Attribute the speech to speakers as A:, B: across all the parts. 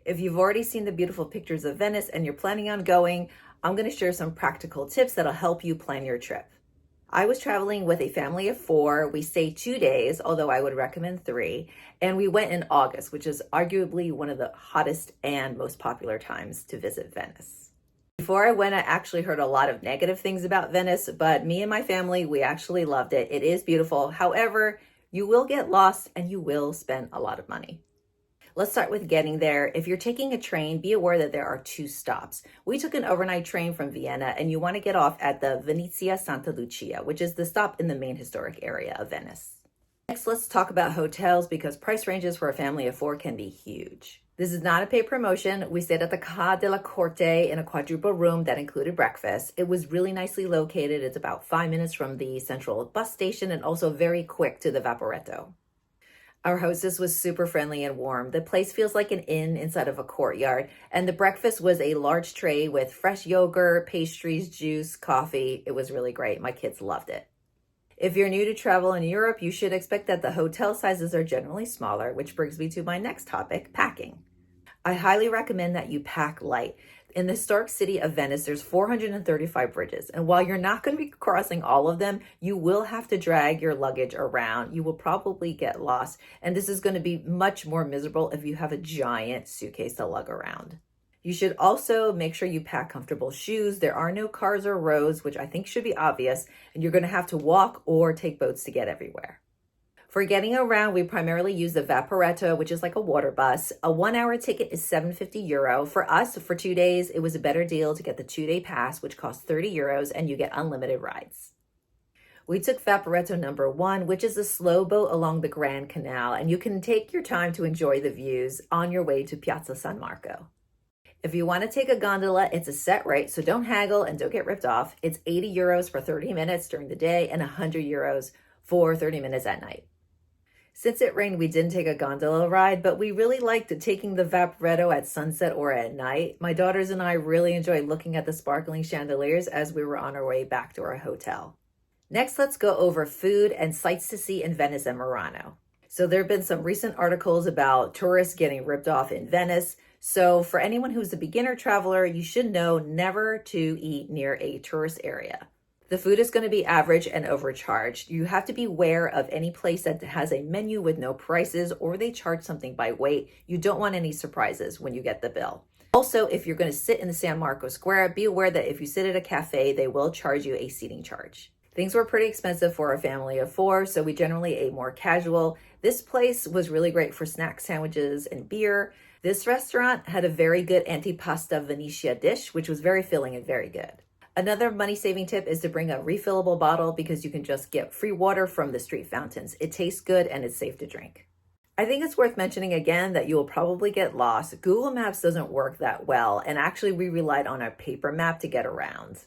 A: If you've already seen the beautiful pictures of Venice and you're planning on going, I'm going to share some practical tips that'll help you plan your trip. I was traveling with a family of 4. We stayed 2 days, although I would recommend 3. And we went in August, which is arguably one of the hottest and most popular times to visit Venice. Before I went, I actually heard a lot of negative things about Venice, but me and my family, we actually loved it. It is beautiful. However, you will get lost and you will spend a lot of money. Let's start with getting there. If you're taking a train, be aware that there are 2 stops. We took an overnight train from Vienna, and you want to get off at the Venezia Santa Lucia, which is the stop in the main historic area of Venice. Next, let's talk about hotels because price ranges for a family of 4 can be huge. This is not a paid promotion. We stayed at the Ca della Corte in a quadruple room that included breakfast. It was really nicely located. It's about 5 minutes from the central bus station and also very quick to the Vaporetto. Our hostess was super friendly and warm. The place feels like an inn inside of a courtyard, and the breakfast was a large tray with fresh yogurt, pastries, juice, coffee. It was really great. My kids loved it. If you're new to travel in Europe, you should expect that the hotel sizes are generally smaller, which brings me to my next topic, packing. I highly recommend that you pack light. In the historic city of Venice, there's 435 bridges. And while you're not going to be crossing all of them, you will have to drag your luggage around. You will probably get lost. And this is going to be much more miserable if you have a giant suitcase to lug around. You should also make sure you pack comfortable shoes. There are no cars or roads, which I think should be obvious. And you're going to have to walk or take boats to get everywhere. For getting around, we primarily use the Vaporetto, which is like a water bus. A 1-hour ticket is €750. For us, for 2 days, it was a better deal to get the 2-day pass, which costs €30, and you get unlimited rides. We took Vaporetto number 1, which is a slow boat along the Grand Canal, and you can take your time to enjoy the views on your way to Piazza San Marco. If you want to take a gondola, it's a set rate, so don't haggle and don't get ripped off. It's €80 for 30 minutes during the day and €100 for 30 minutes at night. Since it rained, we didn't take a gondola ride, but we really liked taking the Vaporetto at sunset or at night. My daughters and I really enjoyed looking at the sparkling chandeliers as we were on our way back to our hotel. Next, let's go over food and sights to see in Venice and Murano. So there have been some recent articles about tourists getting ripped off in Venice. So for anyone who's a beginner traveler, you should know never to eat near a tourist area. The food is going to be average and overcharged. You have to be aware of any place that has a menu with no prices or they charge something by weight. You don't want any surprises when you get the bill. Also, if you're going to sit in the San Marco Square, be aware that if you sit at a cafe, they will charge you a seating charge. Things were pretty expensive for a family of 4, so we generally ate more casual. This place was really great for snack sandwiches and beer. This restaurant had a very good antipasta Venetia dish, which was very filling and very good. Another money-saving tip is to bring a refillable bottle because you can just get free water from the street fountains. It tastes good and it's safe to drink. I think it's worth mentioning again that you will probably get lost. Google Maps doesn't work that well, and actually we relied on a paper map to get around.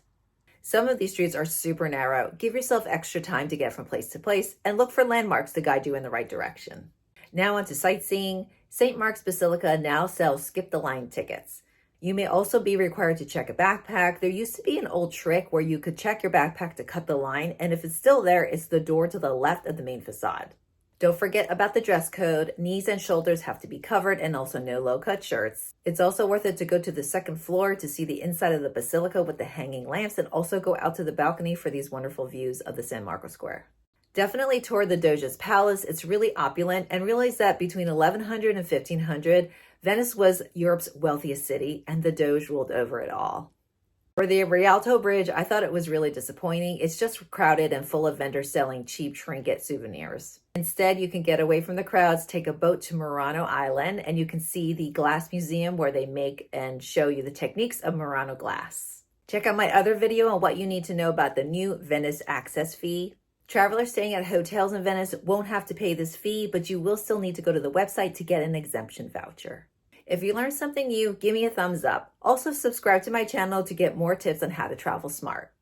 A: Some of these streets are super narrow. Give yourself extra time to get from place to place and look for landmarks to guide you in the right direction. Now on to sightseeing. St. Mark's Basilica now sells skip the line tickets. You may also be required to check a backpack. There used to be an old trick where you could check your backpack to cut the line, and if it's still there, it's the door to the left of the main facade. Don't forget about the dress code. Knees and shoulders have to be covered and also no low-cut shirts. It's also worth it to go to the second floor to see the inside of the basilica with the hanging lamps and also go out to the balcony for these wonderful views of the San Marco Square. Definitely tour the Doge's Palace. It's really opulent, and realize that between 1100 and 1500, Venice was Europe's wealthiest city, and the Doge ruled over it all. For the Rialto Bridge, I thought it was really disappointing. It's just crowded and full of vendors selling cheap trinket souvenirs. Instead, you can get away from the crowds, take a boat to Murano Island, and you can see the glass museum where they make and show you the techniques of Murano glass. Check out my other video on what you need to know about the new Venice access fee. Travelers staying at hotels in Venice won't have to pay this fee, but you will still need to go to the website to get an exemption voucher. If you learned something new, give me a thumbs up. Also, subscribe to my channel to get more tips on how to travel smart.